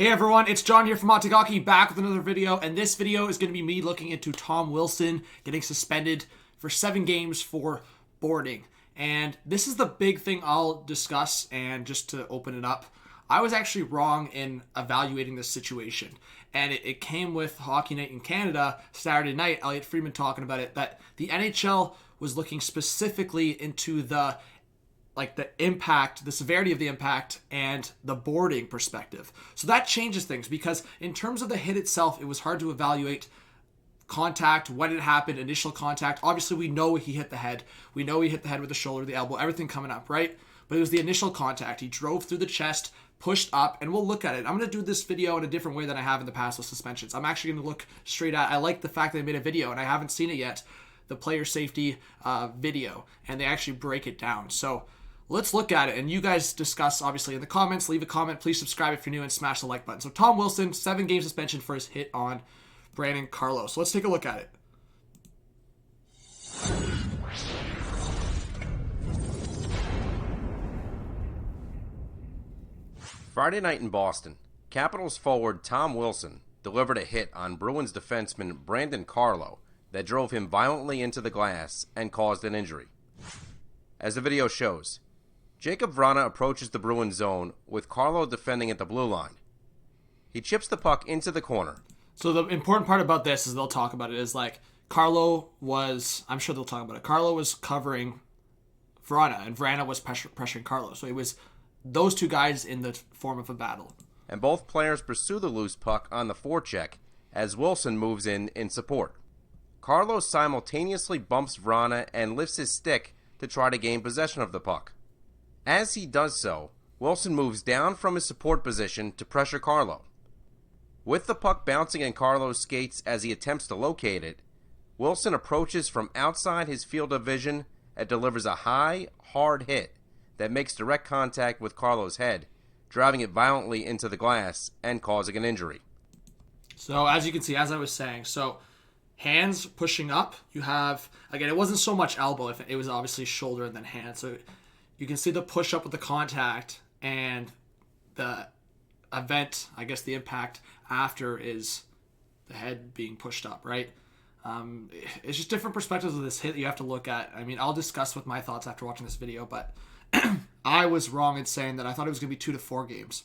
Hey everyone, it's John here from MCKAY, back with another video, and this video is going to be me looking into Tom Wilson getting suspended for 7 games for boarding. And this is the big thing I'll discuss, and just to open it up, I was actually wrong in evaluating this situation. And it came with Hockey Night in Canada, Saturday night, Elliotte Friedman talking about it, that the NHL was looking specifically into the impact, the severity of the impact, and the boarding perspective. So that changes things, because in terms of the hit itself, it was hard to evaluate contact, when it happened, initial contact. Obviously, we know he hit the head. We know he hit the head with the shoulder, the elbow, everything coming up, right? But it was the initial contact. He drove through the chest, pushed up, and we'll look at it. I'm going to do this video in a different way than I have in the past with suspensions. I'm actually going to look straight at, I like the fact that they made a video, and I haven't seen it yet, the player safety video, and they actually break it down. So let's look at it, and you guys discuss, obviously, in the comments. Leave a comment. Please subscribe if you're new and smash the like button. So Tom Wilson, 7-game suspension for his hit on Brandon Carlo. So let's take a look at it. Friday night in Boston, Capitals forward Tom Wilson delivered a hit on Bruins defenseman Brandon Carlo that drove him violently into the glass and caused an injury. As the video shows, Jakub Vrana approaches the Bruins zone with Carlo defending at the blue line. He chips the puck into the corner. So the important part about this is they'll talk about it is Carlo was, I'm sure they'll talk about it, Carlo was covering Vrana, and Vrana was pressuring Carlo. So it was those two guys in the form of a battle. And both players pursue the loose puck on the forecheck as Wilson moves in support. Carlo simultaneously bumps Vrana and lifts his stick to try to gain possession of the puck. As he does so, Wilson moves down from his support position to pressure Carlo. With the puck bouncing in Carlo's skates as he attempts to locate it, Wilson approaches from outside his field of vision and delivers a high, hard hit that makes direct contact with Carlo's head, driving it violently into the glass and causing an injury. So as you can see, as I was saying, so hands pushing up, you have, again, it wasn't so much elbow, if it was obviously shoulder and then hand. So you can see the push up with the contact, and the event, I guess the impact after is the head being pushed up, right? It's just different perspectives of this hit that you have to look at. I mean, I'll discuss with my thoughts after watching this video, but I was wrong in saying that I thought it was going to be 2 to 4 games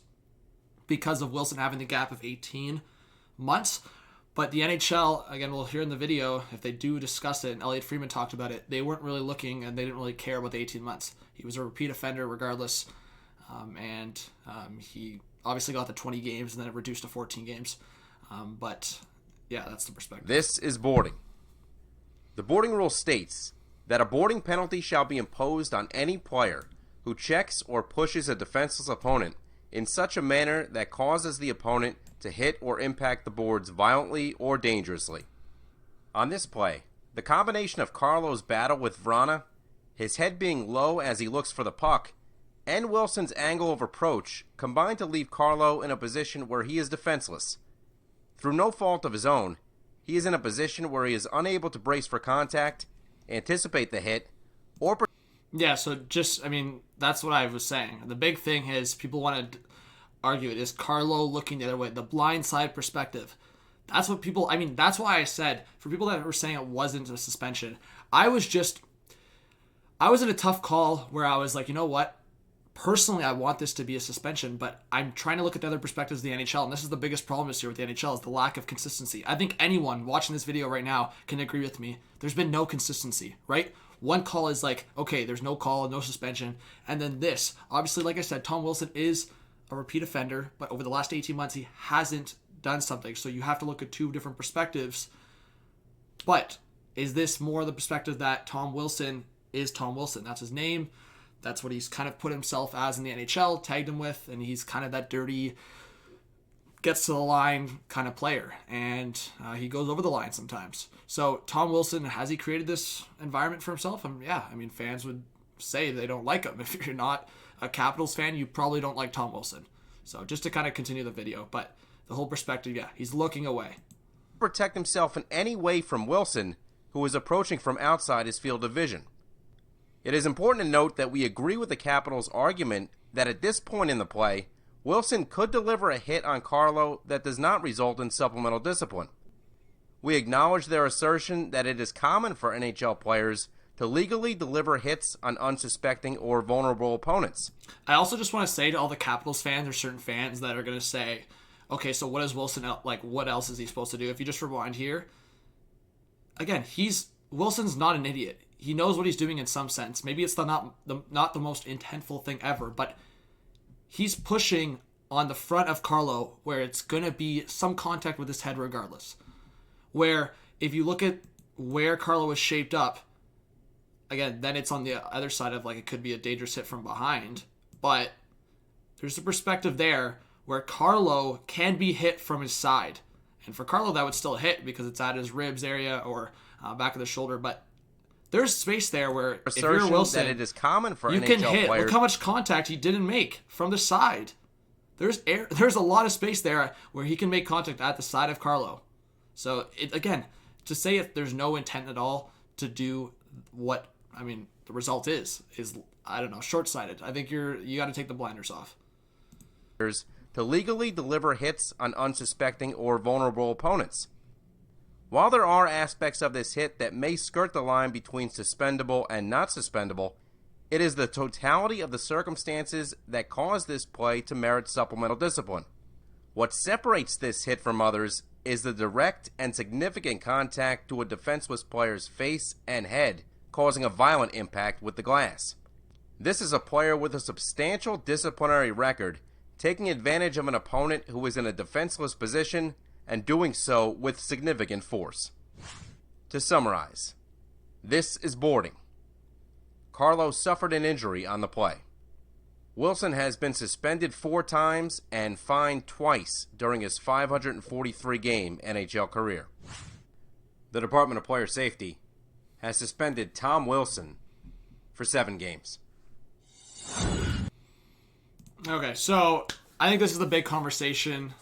because of Wilson having the gap of 18 months. But the NHL, again, we'll hear in the video, if they do discuss it, and Elliotte Friedman talked about it, they weren't really looking, and they didn't really care about the 18 months. He was a repeat offender regardless, and he obviously got the 20 games, and then it reduced to 14 games. But, yeah, that's the perspective. This is boarding. The boarding rule states that a boarding penalty shall be imposed on any player who checks or pushes a defenseless opponent in such a manner that causes the opponent to hit or impact the boards violently or dangerously. On this play, the combination of Carlo's battle with Vrana, his head being low as he looks for the puck, and Wilson's angle of approach combined to leave Carlo in a position where he is defenseless. Through no fault of his own, he is in a position where he is unable to brace for contact, anticipate the hit, or... Yeah, so just, I mean, that's what I was saying. The big thing is people want to argue it is Carlo looking the other way, the blind side perspective. That's what people, I mean, that's why I said, for people that were saying it wasn't a suspension, I was in a tough call where I was like, you know what? Personally, I want this to be a suspension, but I'm trying to look at the other perspectives of the NHL, and this is the biggest problem this year with the NHL, is the lack of consistency. I think anyone watching this video right now can agree with me. There's been no consistency, right? One call is like, okay, there's no call, no suspension, and then this. Obviously, like I said, Tom Wilson is a repeat offender, but over the last 18 months, he hasn't done something, so you have to look at 2 different perspectives. But is this more the perspective that Tom Wilson is Tom Wilson? That's his name. That's what he's kind of put himself as in the NHL, tagged him with, and he's kind of that dirty, gets to the line kind of player, and he goes over the line sometimes. So Tom Wilson, has he created this environment for himself? Yeah, I mean, fans would say they don't like him. If you're not a Capitals fan, you probably don't like Tom Wilson. So just to kind of continue the video, but the whole perspective, yeah, he's looking away. Protect himself in any way from Wilson, who is approaching from outside his field of vision. It is important to note that we agree with the Capitals' argument that at this point in the play, Wilson could deliver a hit on Carlo that does not result in supplemental discipline. We acknowledge their assertion that it is common for NHL players to legally deliver hits on unsuspecting or vulnerable opponents. I also just want to say to all the Capitals fans or certain fans that are going to say, okay, so what is Wilson, like, what else is he supposed to do? If you just rewind here, again, Wilson's not an idiot. He knows what he's doing in some sense. Maybe it's not the most intentful thing ever, but he's pushing on the front of Carlo where it's going to be some contact with his head regardless. Where if you look at where Carlo is shaped up, again, then it's on the other side of, like, it could be a dangerous hit from behind. But there's a perspective there where Carlo can be hit from his side. And for Carlo, that would still hit because it's at his ribs area or back of the shoulder. But there's space there where if you're Wilson, that it is common for you NHL can hit. players. Look how much contact he didn't make from the side. There's a lot of space there where he can make contact at the side of Carlo. So, again, to say if there's no intent at all to do what, I mean, the result is I don't know, short-sighted. I think you got to take the blinders off. To legally deliver hits on unsuspecting or vulnerable opponents. While there are aspects of this hit that may skirt the line between suspendable and not suspendable, it is the totality of the circumstances that cause this play to merit supplemental discipline. What separates this hit from others is the direct and significant contact to a defenseless player's face and head, causing a violent impact with the glass. This is a player with a substantial disciplinary record, taking advantage of an opponent who is in a defenseless position and doing so with significant force. To summarize, this is boarding. Carlo suffered an injury on the play. Wilson has been suspended 4 times and fined twice during his 543-game NHL career. The Department of Player Safety has suspended Tom Wilson for 7 games. Okay, so I think this is the big conversation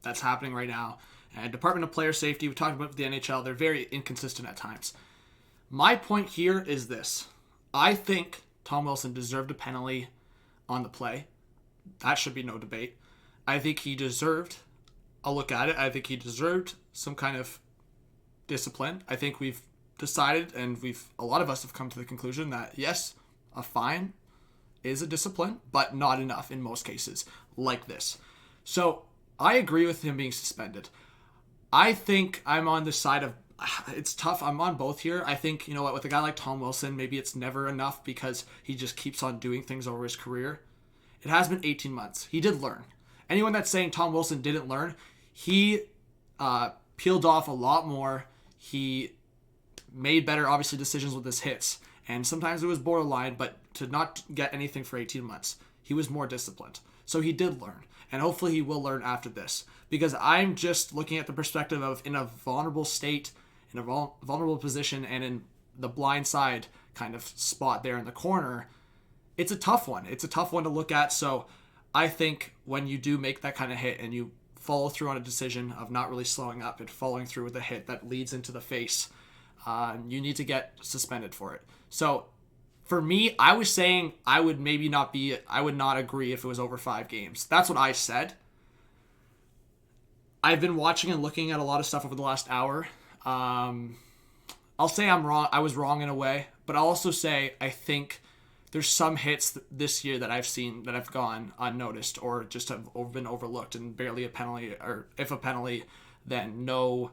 that's happening right now. And Department of Player Safety, we talked about the NHL, they're very inconsistent at times. My point here is this. I think Tom Wilson deserved a penalty on the play. That should be no debate. I think he deserved a look at it. I think he deserved some kind of discipline. I think we've decided, and a lot of us have come to the conclusion that yes, a fine is a discipline, but not enough in most cases like this. So I agree with him being suspended. I think I'm on the side of, it's tough. I'm on both here. I think, you know what, with a guy like Tom Wilson, maybe it's never enough because he just keeps on doing things over his career. It has been 18 months. He did learn. Anyone that's saying Tom Wilson didn't learn, he peeled off a lot more. He made better, obviously, decisions with his hits. And sometimes it was borderline, but to not get anything for 18 months, he was more disciplined. So he did learn. And hopefully he will learn after this. Because I'm just looking at the perspective of in a vulnerable state, in a vulnerable position, and in the blind side kind of spot there in the corner, it's a tough one. It's a tough one to look at. So I think when you do make that kind of hit and you follow through on a decision of not really slowing up and following through with a hit that leads into the face, you need to get suspended for it. So for me, I was saying I would not agree if it was over 5 games. That's what I said. I've been watching and looking at a lot of stuff over the last hour. I'll say I'm wrong. I was wrong in a way, but I'll also say I think there's some hits this year that I've seen that have gone unnoticed or just have been overlooked and barely a penalty, or if a penalty, then no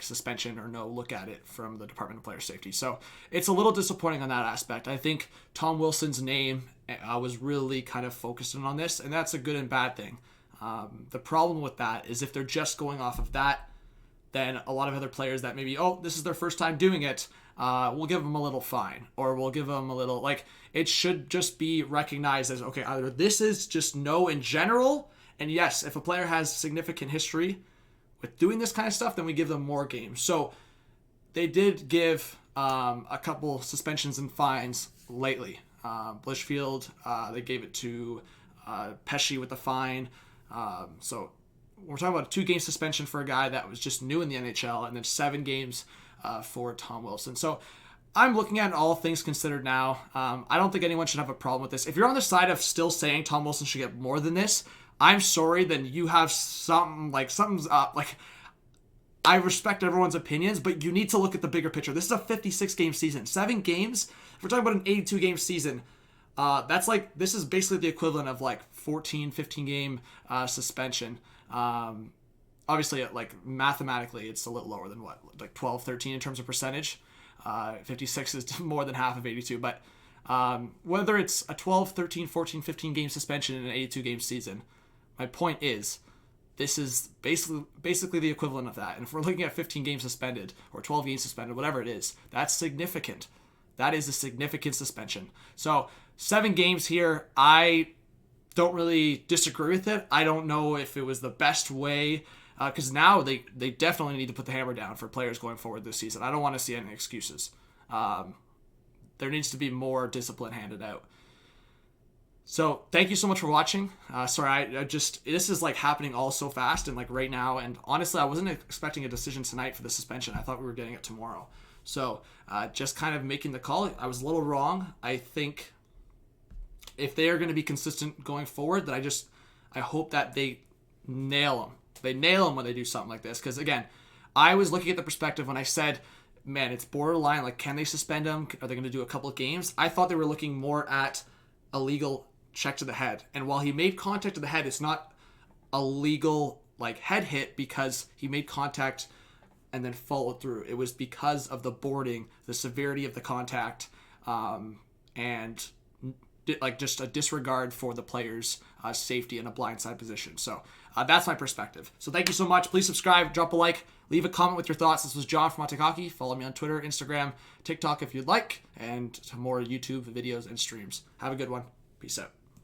suspension or no look at it from the Department of Player Safety. So it's a little disappointing on that aspect. I think Tom Wilson's name was really kind of focused on this, and that's a good and bad thing. The problem with that is if they're just going off of that, then a lot of other players that maybe, this is their first time doing it, we'll give them a little fine, or we'll give them a little, it should just be recognized as, okay, either this is just no in general, and yes, if a player has significant history with doing this kind of stuff, then we give them more games. So they did give a couple suspensions and fines lately. Blishfield, they gave it to Pesci with the fine. So we're talking about a 2-game suspension for a guy that was just new in the NHL, and then 7 games for Tom Wilson. So I'm looking at all things considered now. I don't think anyone should have a problem with this. If you're on the side of still saying Tom Wilson should get more than this, I'm sorry, then you have something's up. Like, I respect everyone's opinions, but you need to look at the bigger picture. This is a 56-game season. 7 games, if we're talking about an 82-game season, this is basically the equivalent of like 14, 15-game suspension. Obviously, like mathematically, it's a little lower than like 12, 13 in terms of percentage. 56 is more than half of 82, but whether it's a 12, 13, 14, 15 game suspension in an 82-game season, my point is this is basically the equivalent of that. And if we're looking at 15 games suspended or 12 games suspended, whatever it is, that's significant. That is a significant suspension. So 7 games here, I don't really disagree with it. I don't know if it was the best way, because now they definitely need to put the hammer down for players going forward this season. I don't want to see any excuses. There needs to be more discipline handed out. So thank you so much for watching. Sorry, this is like happening all so fast and like right now. And honestly, I wasn't expecting a decision tonight for the suspension. I thought we were getting it tomorrow. So just kind of making the call. I was a little wrong. I think if they are going to be consistent going forward, that I hope that they nail them. They nail them when they do something like this. Because again, I was looking at the perspective when I said, man, it's borderline. Like, can they suspend him? Are they going to do a couple of games? I thought they were looking more at a legal check to the head. And while he made contact to the head, it's not a legal like head hit because he made contact and then followed through. It was because of the boarding, the severity of the contact, and like just a disregard for the player's safety in a blindside position. So that's my perspective. So thank you so much. Please subscribe, drop a like, leave a comment with your thoughts. This was John from MCKAY Hockey. Follow me on Twitter, Instagram, TikTok if you'd like, and to more YouTube videos and streams. Have a good one. Peace out.